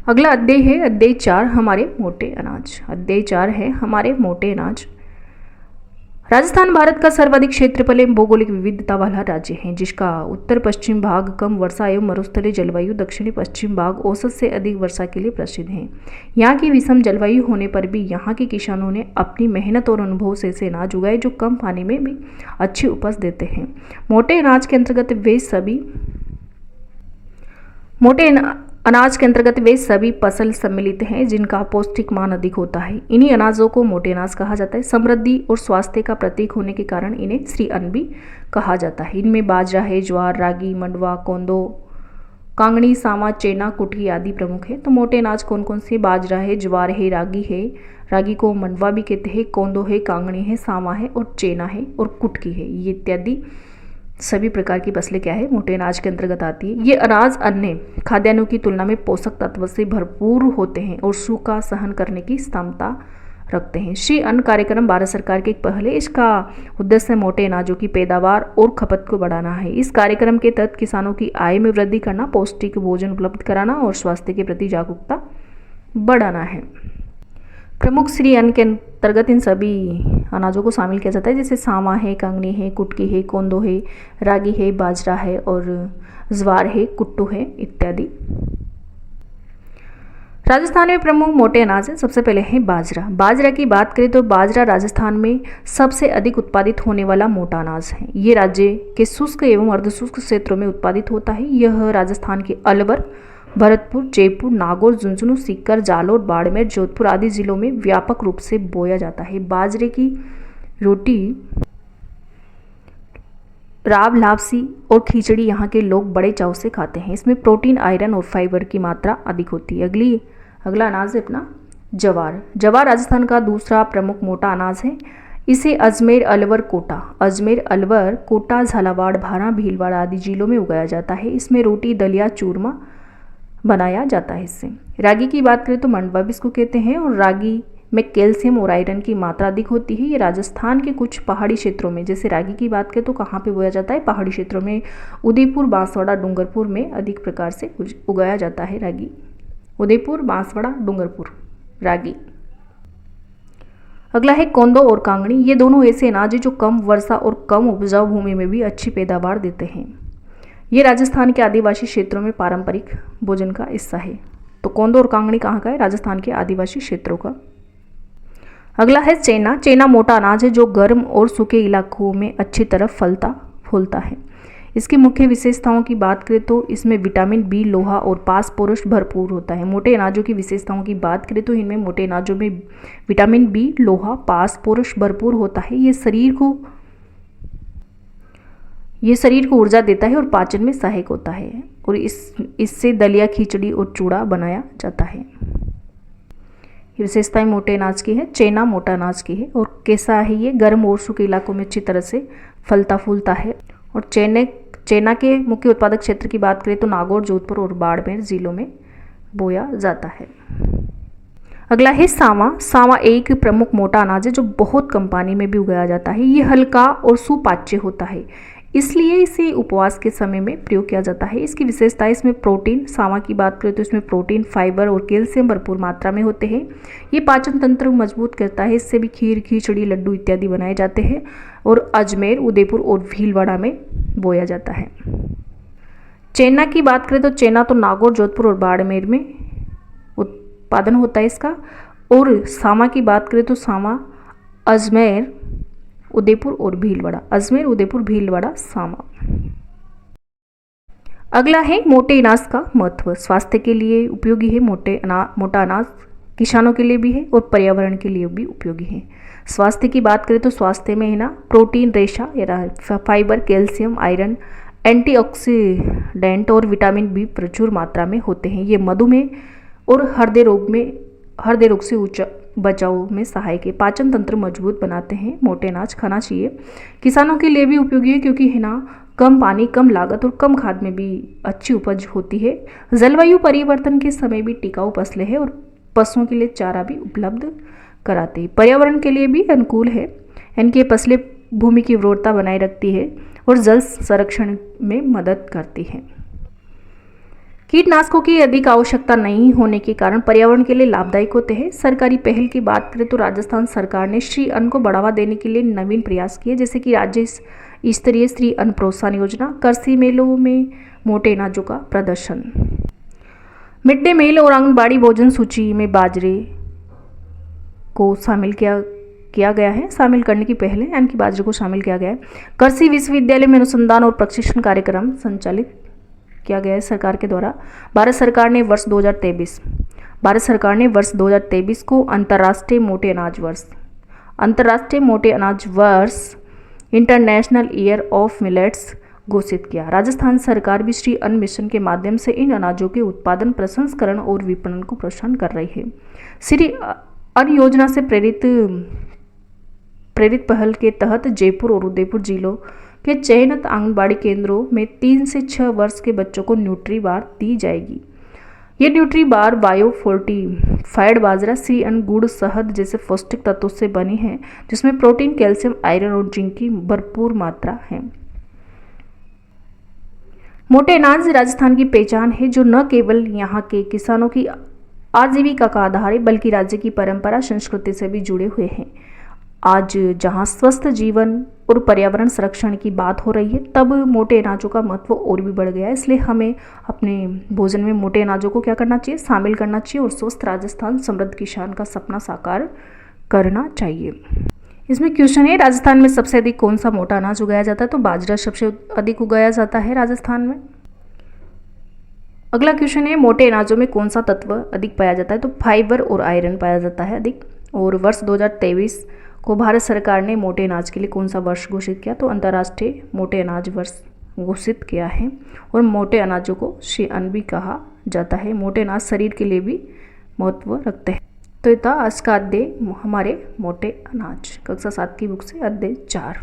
अगला अध्याय है अध्याय 4 हमारे मोटे अनाज। अध्याय 4 है हमारे मोटे अनाज। राजस्थान भारत का सर्वाधिक क्षेत्रफल एवं भौगोलिक विविधता वाला राज्य है, जिसका उत्तर पश्चिम भाग कम वर्षा एवं मरुस्थलीय जलवायु, दक्षिणी पश्चिम भाग औसत से अधिक वर्षा के लिए प्रसिद्ध है। यहाँ की विषम जलवायु होने पर भी यहाँ के किसानों ने अपनी मेहनत और अनुभव से ऐसे अनाज उगाए जो कम पानी में भी अच्छी उपज देते हैं। मोटे अनाज के अंतर्गत वे सभी फसल सम्मिलित हैं जिनका पौष्टिक मान अधिक होता है। इन्हीं अनाजों को मोटे अनाज कहा जाता है। समृद्धि और स्वास्थ्य का प्रतीक होने के कारण इन्हें श्री अन्न भी कहा जाता है। इनमें बाजरा है, ज्वार, रागी, मंडवा, कोंदो, कांगनी, सामा, चेना, कुटकी आदि प्रमुख है। तो मोटे अनाज कौन कौन से? बाजरा है, ज्वार है, रागी को मंडवा भी कहते हैं, कोंदो है, कांगनी है, सामा है और चेना है और कुटकी है। ये इत्यादि सभी प्रकार की फसलें क्या है? मोटे अनाज के अंतर्गत आती है। ये अनाज अन्य खाद्यान्नों की तुलना में पोषक तत्व से भरपूर होते हैं और सूखा सहन करने की क्षमता रखते हैं। श्री अन्न कार्यक्रम भारत सरकार के एक पहल है। इसका उद्देश्य मोटे अनाजों की पैदावार और खपत को बढ़ाना है। इस कार्यक्रम के तहत किसानों की आय में वृद्धि करना, पौष्टिक भोजन उपलब्ध कराना और स्वास्थ्य के प्रति जागरूकता बढ़ाना है। प्रमुख श्री अन्न के अंतर्गत इन सभी अनाजों को शामिल किया जाता है, जैसे सामा है, कांगनी है, कुटकी है, कोंदो है, रागी है, बाजरा है और ज्वार है, कुट्टू है इत्यादि। राजस्थान में प्रमुख मोटे अनाज है। सबसे पहले है बाजरा। बाजरा की बात करें तो बाजरा राजस्थान में सबसे अधिक उत्पादित होने वाला मोटा अनाज है। ये राज्य के शुष्क एवं अर्धशुष्क क्षेत्रों में उत्पादित होता है। यह राजस्थान के अलवर, भरतपुर, जयपुर, नागौर, झुंझुनू, सीकर, जालोर, बाड़मेर, जोधपुर आदि जिलों में व्यापक रूप से बोया जाता है। बाजरे की रोटी, राब, लापसी और खिचड़ी यहाँ के लोग बड़े चाव से खाते हैं। इसमें प्रोटीन, आयरन और फाइबर की मात्रा अधिक होती है। अगला अनाज है अपना जवार। जवार राजस्थान का दूसरा प्रमुख मोटा अनाज है। इसे अजमेर, अलवर, कोटा, झालावाड़, भारा, भीलवाड़ा आदि जिलों में उगाया जाता है। इसमें रोटी, दलिया, चूरमा बनाया जाता है। इससे रागी की बात करें तो मंडवा भी इसको कहते हैं और रागी में कैल्शियम और आयरन की मात्रा अधिक होती है। ये राजस्थान के कुछ पहाड़ी क्षेत्रों में, जैसे रागी की बात करें तो कहाँ पे बोया जाता है? पहाड़ी क्षेत्रों में, उदयपुर, बांसवाड़ा, डूंगरपुर में अधिक प्रकार से उगाया जाता है रागी। उदयपुर, बांसवाड़ा, डूंगरपुर रागी। अगला है कोंदो और कांगनी। ये दोनों ऐसे अनाज हैं जो कम वर्षा और कम उपजाऊ भूमि में भी अच्छी पैदावार देते हैं। ये राजस्थान के आदिवासी क्षेत्रों में पारंपरिक भोजन का हिस्सा है। तो कोंदो और कांगनी कहाँ का है? राजस्थान के आदिवासी क्षेत्रों का। अगला है चेना। चेना मोटा अनाज है जो गर्म और सूखे इलाकों में अच्छी तरह फलता फूलता है। इसकी मुख्य विशेषताओं की बात करें तो इसमें विटामिन बी, लोहा और फास्फोरस भरपूर होता है। मोटे अनाजों की विशेषताओं की बात करें तो इनमें मोटे अनाजों में विटामिन बी, लोहा, फास्फोरस भरपूर होता है। ये शरीर को ऊर्जा देता है और पाचन में सहायक होता है और इससे दलिया, खिचड़ी और चूड़ा बनाया जाता है। ये विशेषताएं मोटे अनाज की है। चेना मोटा अनाज की है और कैसा है? ये गर्म और सूखे इलाकों में अच्छी तरह से फलता फूलता है। और चेना के मुख्य उत्पादक क्षेत्र की बात करें तो नागौर, जोधपुर और बाड़मेर जिलों में बोया जाता है। अगला है सामा। सामा एक प्रमुख मोटा अनाज है जो बहुत कम पानी में भी उगाया जाता है। ये हल्का और सुपाच्य होता है, इसलिए इसे उपवास के समय में प्रयोग किया जाता है। इसकी विशेषता है इसमें प्रोटीन। सामा की बात करें तो इसमें प्रोटीन, फाइबर और कैल्शियम भरपूर मात्रा में होते हैं। ये पाचन तंत्र को मजबूत करता है। इससे भी खीर, खिचड़ी, लड्डू इत्यादि बनाए जाते हैं और अजमेर, उदयपुर और भीलवाड़ा में बोया जाता है। चेना की बात करें तो चेना तो नागौर, जोधपुर और बाड़मेर में उत्पादन होता है इसका। और सामा की बात करें तो सामा अजमेर, उदयपुर और भीलवाड़ा, अजमेर, उदयपुर, भीलवाड़ा, सामा। अगला है मोटे अनाज का महत्व। स्वास्थ्य के लिए उपयोगी है मोटा अनाज, किसानों के लिए भी है और पर्यावरण के लिए भी उपयोगी है। स्वास्थ्य की बात करें तो स्वास्थ्य में है ना प्रोटीन, रेशा या फाइबर, कैल्शियम, आयरन, एंटीऑक्सीडेंट और विटामिन बी प्रचुर मात्रा में होते हैं। ये मधुमेह और हृदय रोग से बचाव में सहायक है। पाचन तंत्र मजबूत बनाते हैं। मोटे अनाज खाना चाहिए। किसानों के लिए भी उपयोगी है क्योंकि है ना कम पानी, कम लागत और कम खाद में भी अच्छी उपज होती है। जलवायु परिवर्तन के समय भी टिकाऊ फसलें हैं और पशुओं के लिए चारा भी उपलब्ध कराते हैं। पर्यावरण के लिए भी अनुकूल है। इनकी फसलें भूमि की उर्वरता बनाए रखती है और जल संरक्षण में मदद करती है। कीटनाशकों की अधिक आवश्यकता नहीं होने के कारण पर्यावरण के लिए लाभदायक होते हैं। सरकारी पहल की बात करें तो राजस्थान सरकार ने श्री अन्न को बढ़ावा देने के लिए नवीन प्रयास किए, जैसे कि राज्य स्तरीय श्री अन्न प्रोत्साहन योजना, कृषि मेलों में मोटे अनाजों का प्रदर्शन, मिड डे मील और आंगनबाड़ी भोजन सूची में बाजरे को शामिल किया गया है। शामिल करने की पहल है, यानी कि बाजरे को शामिल किया गया है। कृषि विश्वविद्यालय में अनुसंधान और प्रशिक्षण कार्यक्रम संचालित किया गया है सरकार के द्वारा। भारत सरकार ने वर्ष 2023 को अंतर्राष्ट्रीय मोटे अनाज वर्ष इंटरनेशनल ईयर ऑफ मिलेट्स घोषित किया। राजस्थान सरकार भी श्री अन्न मिशन के माध्यम से इन अनाजों के उत्पादन, प्रसंस्करण और विपणन को प्रोत्साहन कर रही है। श्री अन्न योजना से प्रेरित पहल के तहत जयपुर और उदयपुर जिलों के चयनित आंगनबाड़ी केंद्रों में 3 से 6 वर्ष के बच्चों को न्यूट्री बार दी जाएगी। ये न्यूट्री बार बायोफोर्टिफाइड बाजरा, श्री अन्न, गुड़, शहद जैसे पौष्टिक तत्वों से बनी है, जिसमें प्रोटीन, कैल्शियम, आयरन और जिंक की भरपूर मात्रा है। मोटे अनाज राजस्थान की पहचान है, जो न केवल यहाँ के किसानों की आजीविका का आधार है, बल्कि राज्य की परंपरा, संस्कृति से भी जुड़े हुए हैं। आज जहाँ स्वस्थ जीवन और पर्यावरण संरक्षण की बात हो रही है, तब मोटे अनाजों का महत्व और भी बढ़ गया है। इसलिए हमें अपने भोजन में मोटे अनाजों को क्या करना चाहिए, शामिल करना चाहिए और स्वस्थ राजस्थान, समृद्ध किसान का सपना साकार करना चाहिए। इसमें क्वेश्चन है, राजस्थान में सबसे अधिक कौन सा मोटा अनाज उगाया जाता है? तो बाजरा सबसे अधिक उगाया जाता है राजस्थान में। अगला क्वेश्चन है, मोटे अनाजों में कौन सा तत्व अधिक पाया जाता है? तो फाइबर और आयरन पाया जाता है अधिक। और वर्ष 2023 को भारत सरकार ने मोटे अनाज के लिए कौन सा वर्ष घोषित किया? तो अंतर्राष्ट्रीय मोटे अनाज वर्ष घोषित किया है। और मोटे अनाजों को श्री अन्न भी कहा जाता है। मोटे अनाज शरीर के लिए भी महत्व रखते हैं। तो ये था आज का अध्याय हमारे मोटे अनाज, कक्षा 7 की बुक से अध्याय 4।